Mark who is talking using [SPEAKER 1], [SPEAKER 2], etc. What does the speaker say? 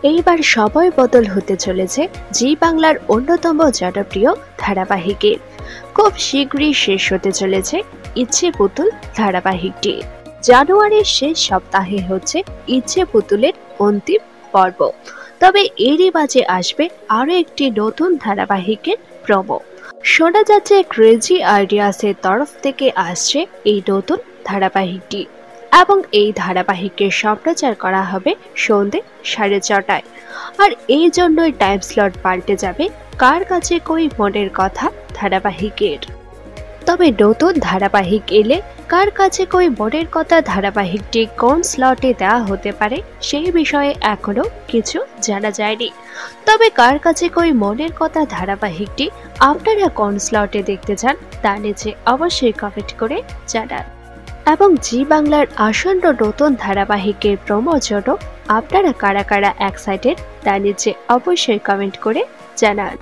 [SPEAKER 1] এইবার সময় বদল হতে চলেছে জি বাংলার অন্যতম জনপ্রিয় ধারাবাহিকের। খুব শীঘ্রই শেষ হতে চলেছে ইচ্ছে পুতুল ধারাবাহিকটি। জানুয়ারির শেষ সপ্তাহে হচ্ছে ইচ্ছে পুতুলের অন্তিম পর্ব। তবে এরই মাঝে আসবে আরো একটি নতুন ধারাবাহিকের প্রোমো। শোনা যাচ্ছে ক্রেজি আইডিয়াসের তরফ থেকে আসছে এই নতুন ধারাবাহিকটি এবং এই ধারাবাহিকের সম্প্রচার করা হবে সন্ধ্যে 6:30টায়। আর এই জন্যই টাইম স্লট পাল্টে যাবে কার কাছে কই মনের কথা ধারাবাহিকের। তবে নতুন ধারাবাহিক এলে কার কাছে কই মনের কথা ধারাবাহিকটি কোন স্লটে দেওয়া হতে পারে সেই বিষয়ে এখনো কিছু জানা যায়নি। তবে কার কাছে কই মনের কথা ধারাবাহিকটি আপনারা কোন স্লটে দেখতে চান তা নিচে অবশ্যই কমেন্ট করে জানান। এবং জি বাংলার আসন্ন নতুন ধারাবাহিকের প্রোমোর জন্য আপনারা কারা কারা এক্সাইটেড তা নিচে অবশ্যই কমেন্ট করে জানান।